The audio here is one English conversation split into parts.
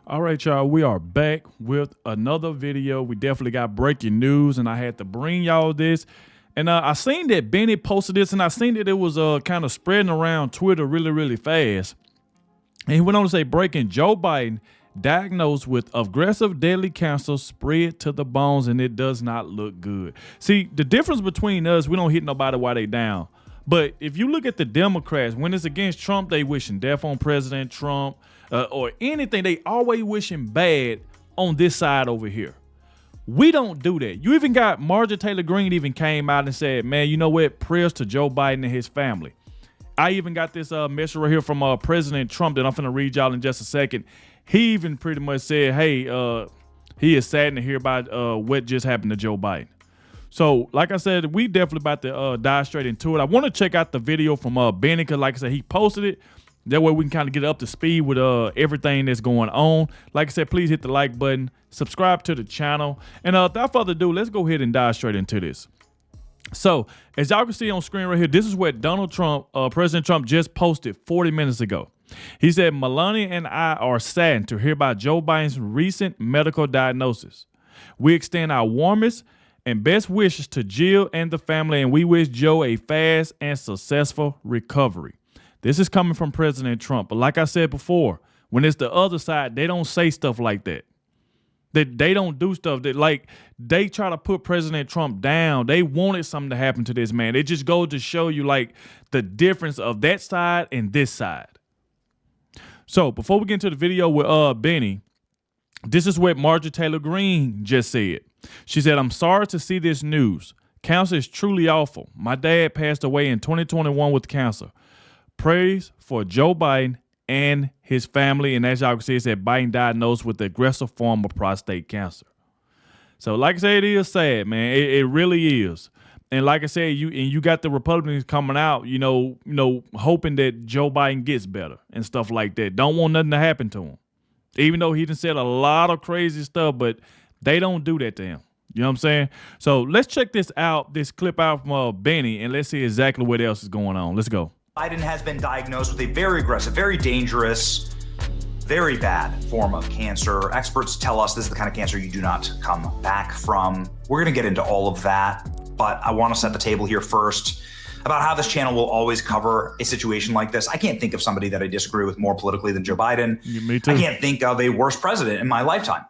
All right, y'all, we are back with another video. We definitely got breaking news, and I had to bring y'all this. And I seen that Benny posted this, and I seen that it was kind of spreading around Twitter really, really fast. And he went on to say, breaking: Joe Biden diagnosed with aggressive deadly cancer spread to the bones, and it does not look good. See, the difference between us, we don't hit nobody while they down. But if you look at the Democrats, when it's against Trump, they wishing death on President Trump or anything. They always wishing bad on this side over here. We don't do that. You even got Marjorie Taylor Greene even came out and said, man, you know what? Prayers to Joe Biden and his family. I even got this message right here from President Trump that I'm going to read y'all in just a second. He even pretty much said, hey, he is saddened to hear about what just happened to Joe Biden. So, like I said, we definitely about to dive straight into it. I want to check out the video from Benny, because like I said, he posted it. That way we can kind of get up to speed with everything that's going on. Like I said, please hit the like button, subscribe to the channel. And without further ado, let's go ahead and dive straight into this. So, as y'all can see on screen right here, this is what President Trump just posted 40 minutes ago. He said, Melania and I are saddened to hear about Joe Biden's recent medical diagnosis. We extend our warmest and best wishes to Jill and the family, and we wish Joe a fast and successful recovery. This is coming from President Trump. But like I said before, when it's the other side, they don't say stuff like that. They don't do stuff that, like, they try to put President Trump down. They wanted something to happen to this man. It just goes to show you, like, the difference of that side and this side. So before we get into the video with Benny, this is what Marjorie Taylor Greene just said. She said, I'm sorry to see this news. Cancer is truly awful. My dad passed away in 2021 with cancer. Praise for Joe Biden and his family. And as y'all can see, it said Biden diagnosed with the aggressive form of prostate cancer. So like I said, it is sad, man. It really is. And like I said, you got the Republicans coming out, you know, hoping that Joe Biden gets better and stuff like that. Don't want nothing to happen to him. Even though he done said a lot of crazy stuff, but they don't do that to him. You know what I'm saying? So let's check this clip out from Benny, and let's see exactly what else is going on. Let's go. Biden has been diagnosed with a very aggressive, very dangerous, very bad form of cancer. Experts tell us this is the kind of cancer you do not come back from. We're going to get into all of that, but I want to set the table here first about how this channel will always cover a situation like this. I can't think of somebody that I disagree with more politically than Joe Biden. Me too. I can't think of a worse president in my lifetime.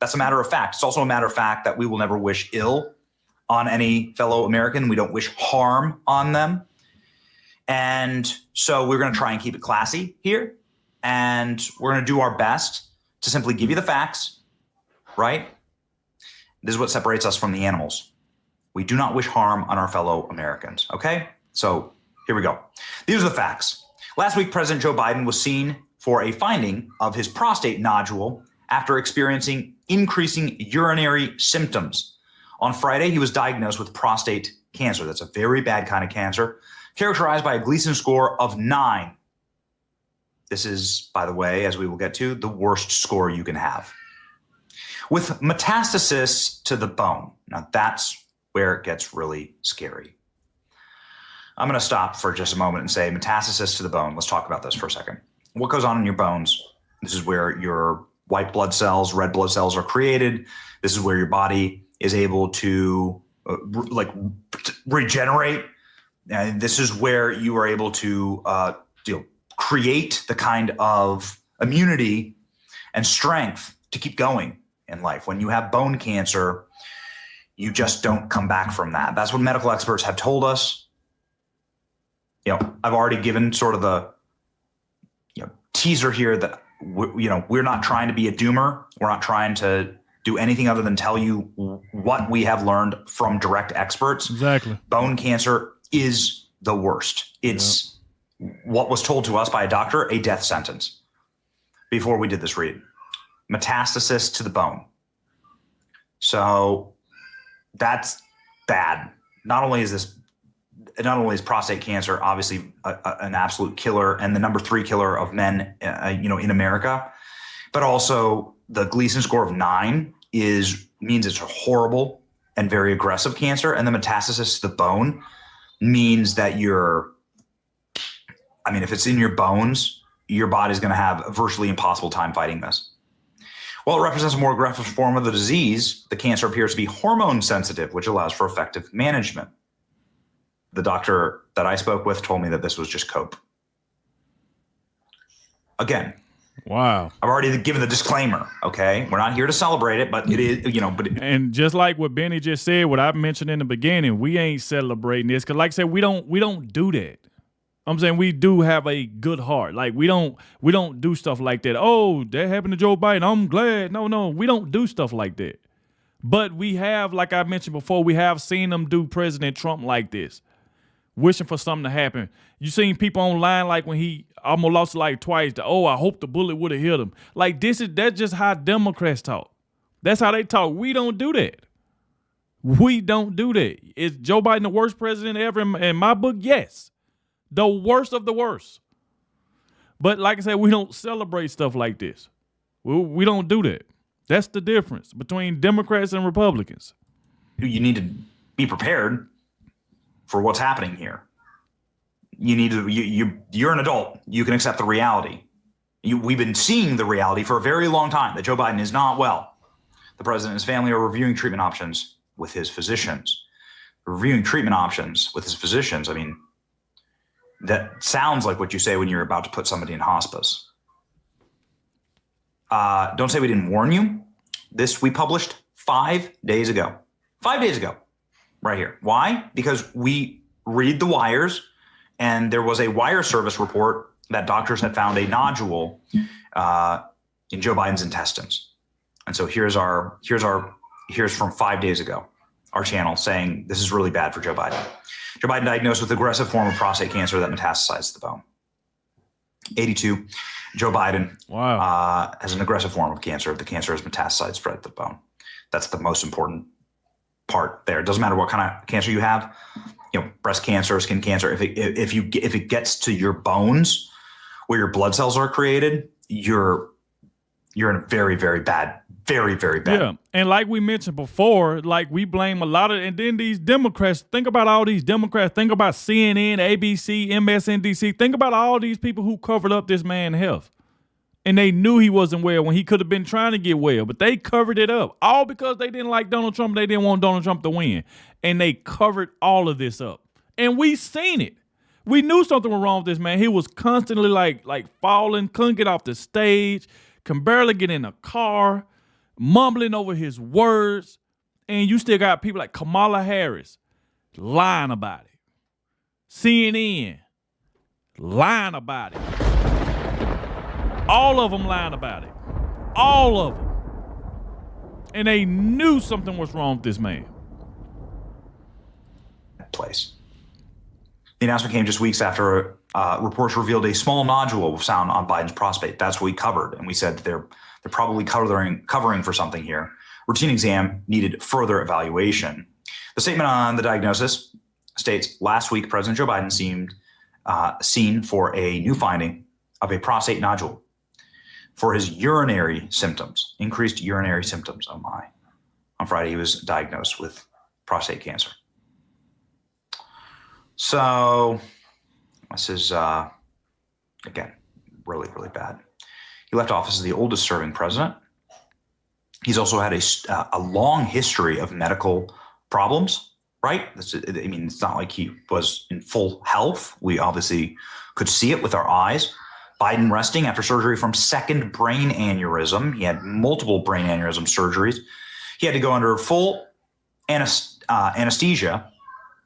That's a matter of fact. It's also a matter of fact that we will never wish ill on any fellow American. We don't wish harm on them. And so we're going to try and keep it classy here. And we're going to do our best to simply give you the facts, right? This is what separates us from the animals. We do not wish harm on our fellow Americans, okay? So here we go. These are the facts. Last week, President Joe Biden was seen for a finding of his prostate nodule after experiencing increasing urinary symptoms. On Friday, he was diagnosed with prostate cancer. That's a very bad kind of cancer, characterized by a Gleason score of 9. This is, by the way, as we will get to, the worst score you can have. With metastasis to the bone. Now that's where it gets really scary. I'm going to stop for just a moment and say metastasis to the bone. Let's talk about this for a second. What goes on in your bones? This is where your white blood cells, red blood cells are created. This is where your body is able to regenerate. And this is where you are able to create the kind of immunity and strength to keep going in life. When you have bone cancer, you just don't come back from that. That's what medical experts have told us. I've already given sort of the teaser here that we're not trying to be a doomer. We're not trying to do anything other than tell you what we have learned from direct experts. Exactly. Bone cancer is the worst. It's what was told to us by a doctor, a death sentence, before we did this read. Metastasis to the bone. So that's bad. Not only is prostate cancer obviously an absolute killer and the number 3 killer of men, in America, but also the Gleason score of 9 means it's a horrible and very aggressive cancer, and the metastasis to the bone means that if it's in your bones, your body's going to have a virtually impossible time fighting this. While it represents a more aggressive form of the disease, the cancer appears to be hormone sensitive, which allows for effective management. The doctor that I spoke with told me that this was just cope. Again, wow. I've already given the disclaimer. Okay, we're not here to celebrate it, but it is, and just like what Benny just said, what I mentioned in the beginning, we ain't celebrating this because, like I said, we don't do that. I'm saying we do have a good heart. Like we don't do stuff like that. Oh, that happened to Joe Biden. I'm glad. No, we don't do stuff like that. But we have, like I mentioned before, we have seen them do President Trump like this, wishing for something to happen. You seen people online like when he almost lost life twice. I hope the bullet would have hit him. Like that's just how Democrats talk. That's how they talk. We don't do that. We don't do that. Is Joe Biden the worst president ever in my book? Yes. The worst of the worst. But like I said, we don't celebrate stuff like this. We don't do that. That's the difference between Democrats and Republicans. You need to be prepared for what's happening here. You need to. You're an adult. You can accept the reality. We've been seeing the reality for a very long time that Joe Biden is not well. The president and his family are reviewing treatment options with his physicians. Reviewing treatment options with his physicians. I mean, that sounds like what you say when you're about to put somebody in hospice. Don't say we didn't warn you. This we published 5 days ago. 5 days ago, right here. Why? Because we read the wires, and there was a wire service report that doctors had found a nodule in Joe Biden's intestines. And so here's from 5 days ago, our channel saying this is really bad for Joe Biden. Joe Biden diagnosed with aggressive form of prostate cancer that metastasized to the bone. 82. Joe Biden has an aggressive form of cancer. The cancer has metastasized, spread to the bone. That's the most important part there. It doesn't matter what kind of cancer you have, breast cancer, skin cancer. If it gets to your bones, where your blood cells are created, you're in a very, very bad. Very, very bad. Yeah, and like we mentioned before, like we blame a lot of, and then these Democrats, think about all these Democrats, think about CNN, ABC, MSNBC, think about all these people who covered up this man's health. And they knew he wasn't well when he could have been trying to get well, but they covered it up. All because they didn't like Donald Trump, they didn't want Donald Trump to win. And they covered all of this up. And we seen it. We knew something was wrong with this man. He was constantly like falling, couldn't get off the stage, can barely get in a car, mumbling over his words, and you still got people like Kamala Harris lying about it. CNN lying about it. All of them lying about it. All of them. And they knew something was wrong with this man. Place. The announcement came just weeks after reports revealed a small nodule was found on Biden's prostate. That's what we covered, and we said that they're probably covering for something here. Routine exam needed further evaluation. The statement on the diagnosis states, last week, President Joe Biden seemed seen for a new finding of a prostate nodule for his urinary symptoms, increased urinary symptoms. Oh my. On Friday, he was diagnosed with prostate cancer. So this is, again, really, really bad. He left office as the oldest serving president. He's also had a long history of medical problems, right? I mean, it's not like he was in full health. We obviously could see it with our eyes. Biden resting after surgery from second brain aneurysm. He had multiple brain aneurysm surgeries. He had to go under full anesthesia.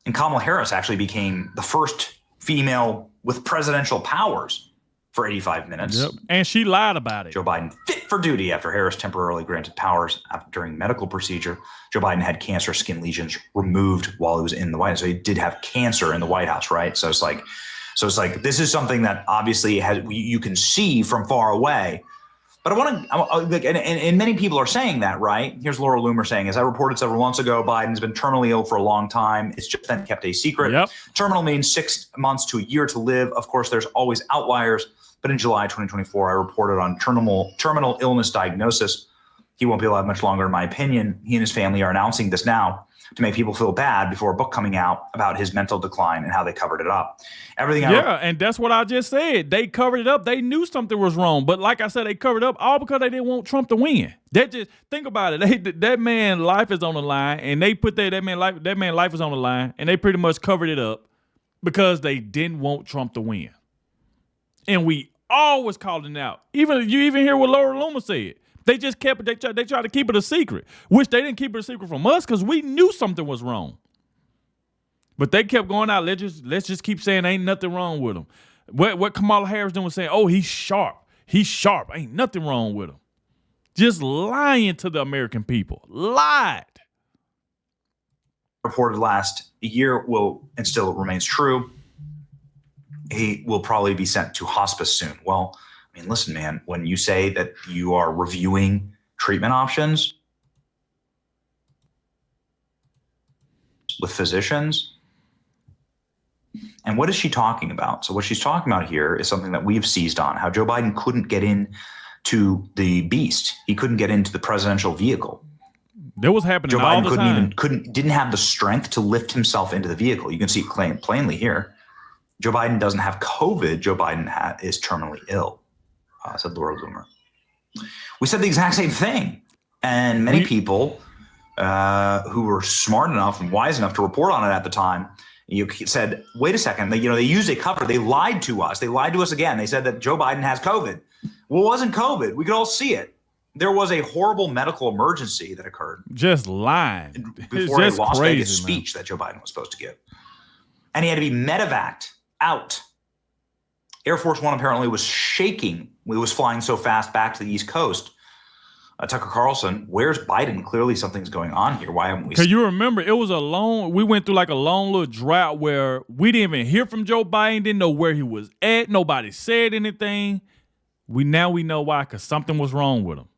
And Kamala Harris actually became the first female with presidential powers for 85 minutes. Yep. And she lied about it. Joe Biden fit for duty after Harris temporarily granted powers during medical procedure. Joe Biden had cancer skin lesions removed while he was in the White House. So he did have cancer in the White House, right? So it's like this is something that obviously you can see from far away. But I want to, and many people are saying that, right? Here's Laura Loomer saying, as I reported several months ago, Biden's been terminally ill for a long time. It's just been kept a secret. Yep. Terminal means 6 months to a year to live. Of course, there's always outliers. But in July 2024, I reported on terminal illness diagnosis. He won't be alive much longer, in my opinion. He and his family are announcing this now to make people feel bad before a book coming out about his mental decline and how they covered it up. And that's what I just said. They covered it up. They knew something was wrong, but like I said, they covered it up all because they didn't want Trump to win. That just think about it. That man's life is on the line, and they put that man's life is on the line, and they pretty much covered it up because they didn't want Trump to win. And we always called it out. You even hear what Laura Loomer said. They just kept it. They tried to keep it a secret, which they didn't keep it a secret from us because we knew something was wrong. But they kept going out. Let's just keep saying ain't nothing wrong with him. What Kamala Harris was saying, oh, he's sharp. He's sharp. Ain't nothing wrong with him. Just lying to the American people. Lied. Reported last year and still remains true. He will probably be sent to hospice soon. Well, I mean, listen, man, when you say that you are reviewing treatment options with physicians, and what is she talking about? So what she's talking about here is something that we've seized on, how Joe Biden couldn't get into the beast. He couldn't get into the presidential vehicle. That was happening Joe all Biden the time. didn't have the strength to lift himself into the vehicle. You can see it plainly here. Joe Biden doesn't have COVID. Joe Biden is terminally ill, said Laura Loomer. We said the exact same thing. And many people who were smart enough and wise enough to report on it at the time, you said, wait a second, they used a cover. They lied to us. They lied to us again. They said that Joe Biden has COVID. Well, it wasn't COVID. We could all see it. There was a horrible medical emergency that occurred. Just lying. Before a Las Vegas speech that Joe Biden was supposed to give. And he had to be medevaced out. Air Force One apparently was shaking. It was flying so fast back to the East Coast. Tucker Carlson, where's Biden? Clearly something's going on here. Why haven't we? Because you remember, we went through like a long little drought where we didn't even hear from Joe Biden, didn't know where he was at. Nobody said anything. We know why, because something was wrong with him.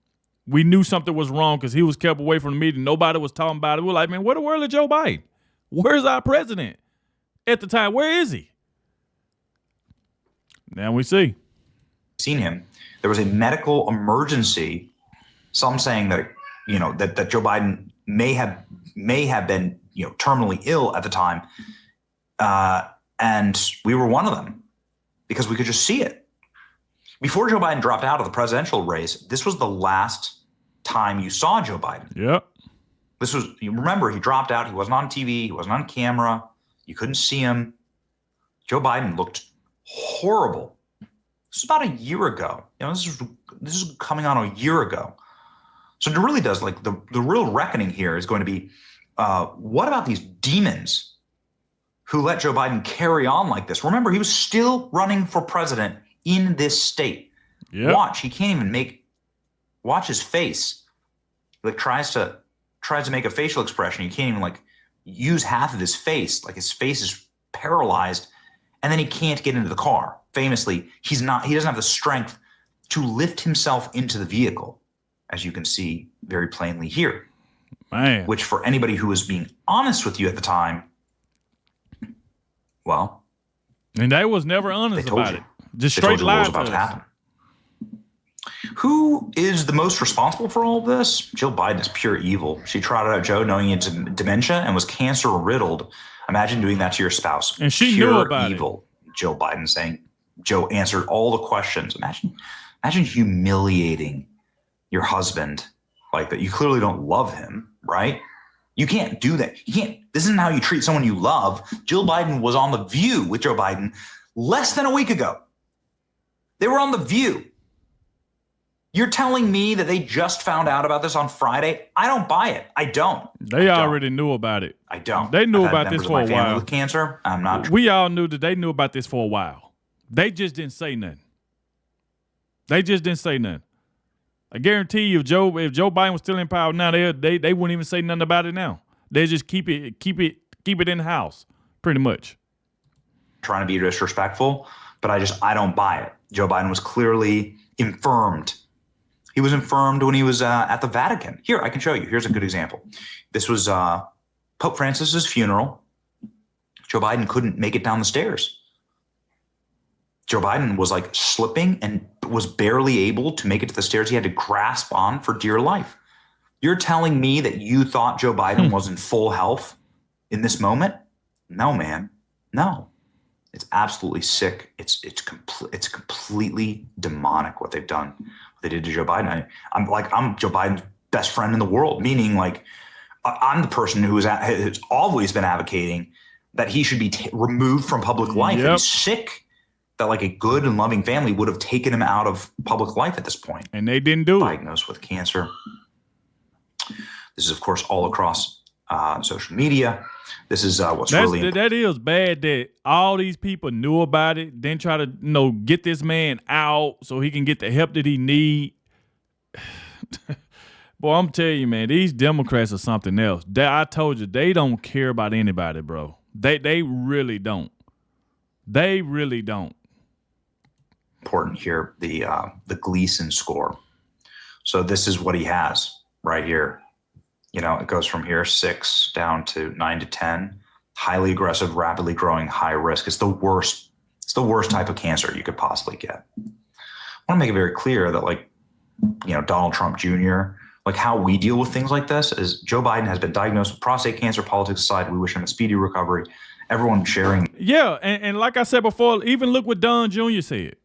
We knew something was wrong because he was kept away from the meeting. Nobody was talking about it. We were like, man, where the world is Joe Biden? Where's our president at the time? Where is he? Now we see. Seen him. There was a medical emergency. Some saying that that Joe Biden may have been terminally ill at the time, and we were one of them because we could just see it. Before Joe Biden dropped out of the presidential race, this was the last time you saw Joe Biden. Yep. You remember, he dropped out. He wasn't on TV. He wasn't on camera. You couldn't see him. Joe Biden looked horrible. This was about a year ago. This is coming on a year ago. So it really does, like, the real reckoning here is going to be, what about these demons who let Joe Biden carry on like this? Remember, he was still running for president in this state. Yep. Watch, he can't even watch his face. Like tries to make a facial expression. He can't even use half of his face. Like his face is paralyzed, and then he can't get into the car. Famously, he doesn't have the strength to lift himself into the vehicle, as you can see very plainly here. Man. Which, for anybody who was being honest with you at the time, well, and they was never honest about it. Just straight lies about to happen. Who is the most responsible for all of this? Jill Biden is pure evil. She trotted out Joe knowing he had dementia and was cancer riddled. Imagine doing that to your spouse. And she knew about evil. Jill Biden saying Joe answered all the questions. Imagine humiliating your husband like that. You clearly don't love him, right? You can't do that. This isn't how you treat someone you love. Jill Biden was on The View with Joe Biden less than a week ago. They were on The View. You're telling me that they just found out about this on Friday? I don't buy it. I don't. They already knew about it. I don't. They knew about this for a while. With cancer, I'm not. We all knew that they knew about this for a while. They just didn't say nothing. I guarantee you, if Joe Biden was still in power now, they wouldn't even say nothing about it now. They just keep it in house, pretty much. Trying to be disrespectful, but I don't buy it. Joe Biden was clearly infirmed. He was infirmed when he was at the Vatican. Here, I can show you. Here's a good example. This was Pope Francis's funeral. Joe Biden couldn't make it down the stairs. Joe Biden was slipping and was barely able to make it to the stairs. He had to grasp on for dear life. You're telling me that you thought Joe Biden was in full health in this moment? No, man. No. It's absolutely sick. It's completely demonic what they've done. What they did to Joe Biden. I'm Joe Biden's best friend in the world, meaning like I'm the person who has always been advocating that he should be removed from public life. And he's sick that like a good and loving family would have taken him out of public life at this point. And they didn't do it. Diagnosed with cancer. This is, of course, all across social media. This is what's really important. That is bad that all these people knew about it, then try to get this man out so he can get the help that he need. Boy, I'm telling you, man, these Democrats are something else. I told you, they don't care about anybody, bro. They really don't. They really don't. Important here, the Gleason score. So this is what he has right here. It goes from here 6 down to 9 to 10. Highly aggressive, rapidly growing, high risk. It's the worst. It's the worst type of cancer you could possibly get. I want to make it very clear that Donald Trump Jr., like how we deal with things like this is Joe Biden has been diagnosed with prostate cancer. Politics aside, we wish him a speedy recovery. Everyone sharing. Yeah, and like I said before, even look what Don Jr. said.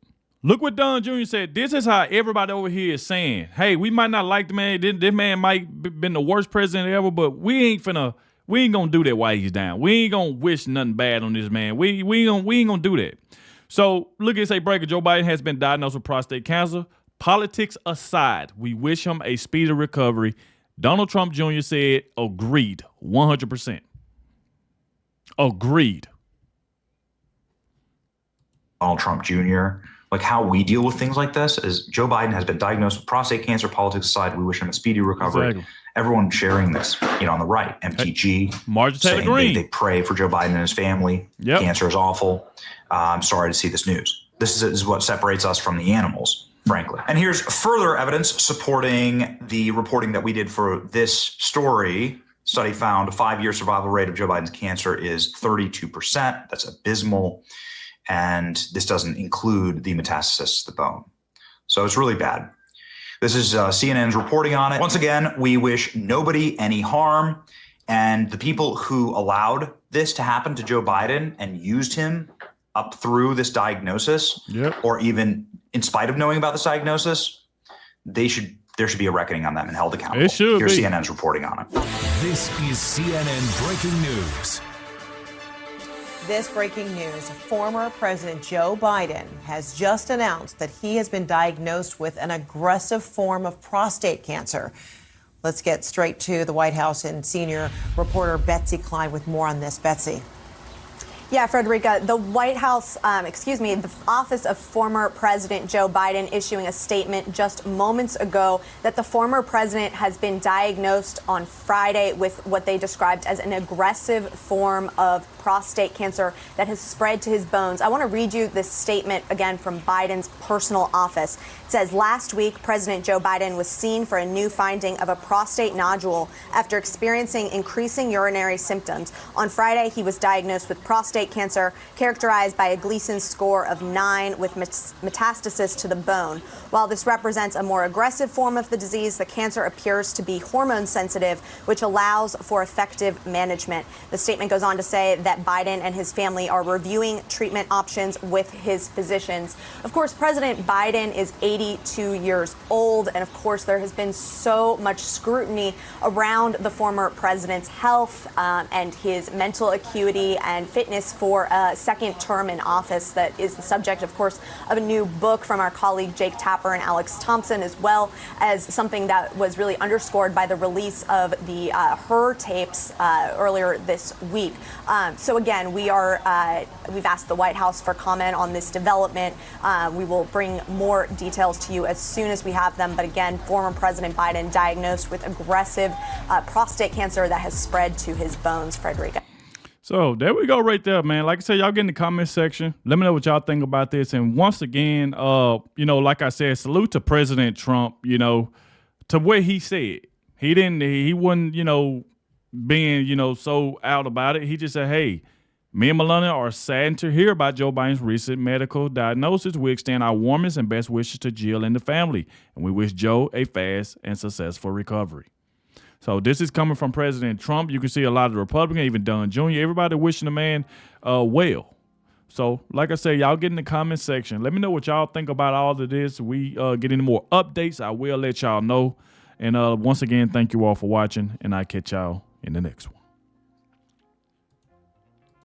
Look what Don Jr. said. This is how everybody over here is saying, hey, we might not like the man. This man might been the worst president ever, but we ain't gonna do that while he's down. We ain't gonna wish nothing bad on this man. We ain't gonna do that. So look at say breaker. Joe Biden has been diagnosed with prostate cancer. Politics aside, we wish him a speedy recovery. Donald Trump Jr. said, agreed, 100%. Agreed. Donald Trump Jr., like how we deal with things like this is Joe Biden has been diagnosed with prostate cancer. Politics aside, we wish him a speedy recovery. Exactly. Everyone sharing this, on the right, MTG, Marjorie Taylor Greene. They pray for Joe Biden and his family. Yep. Cancer is awful. I'm sorry to see this news. This is what separates us from the animals, frankly. And here's further evidence supporting the reporting that we did for this story. Study found a 5-year survival rate of Joe Biden's cancer is 32%. That's abysmal. And this doesn't include the metastasis to the bone. So it's really bad. This is CNN's reporting on it. Once again, we wish nobody any harm. And the people who allowed this to happen to Joe Biden and used him up through this diagnosis, or even in spite of knowing about this diagnosis, there should be a reckoning on them and held accountable. It should Here's be. CNN's reporting on it. This is CNN Breaking News. This breaking news, former President Joe Biden has just announced that he has been diagnosed with an aggressive form of prostate cancer. Let's get straight to the White House and senior reporter Betsy Klein with more on this. Betsy. Yeah, Frederica, the White House, the office of former President Joe Biden issuing a statement just moments ago that the former president has been diagnosed on Friday with what they described as an aggressive form of prostate cancer that has spread to his bones. I want to read you this statement again from Biden's personal office. It says, last week, President Joe Biden was seen for a new finding of a prostate nodule after experiencing increasing urinary symptoms. On Friday, he was diagnosed with prostate cancer, characterized by a Gleason score of 9 with metastasis to the bone. While this represents a more aggressive form of the disease, the cancer appears to be hormone sensitive, which allows for effective management. The statement goes on to say that Biden and his family are reviewing treatment options with his physicians. Of course, President Biden is 82 years old, and of course, there has been so much scrutiny around the former president's health and his mental acuity and fitness for a second term in office. That is the subject, of course, of a new book from our colleague Jake Tapper and Alex Thompson, as well as something that was really underscored by the release of the her tapes earlier this week. So again, we've asked the White House for comment on this development. We will bring more details to you as soon as we have them. But again, former President Biden diagnosed with aggressive prostate cancer that has spread to his bones. Frederica. So there we go right there, man. Like I said, y'all get in the comment section. Let me know what y'all think about this. And once again, like I said, salute to President Trump, to what he said. He wasn't, being, so out about it. He just said, hey, me and Melania are saddened to hear about Joe Biden's recent medical diagnosis. We extend our warmest and best wishes to Jill and the family. And we wish Joe a fast and successful recovery. So this is coming from President Trump. You can see a lot of the Republicans, even Don Jr., everybody wishing the man well. So, like I said, y'all get in the comment section. Let me know what y'all think about all of this. We get any more updates, I will let y'all know. And once again, thank you all for watching, and I'll catch y'all in the next one.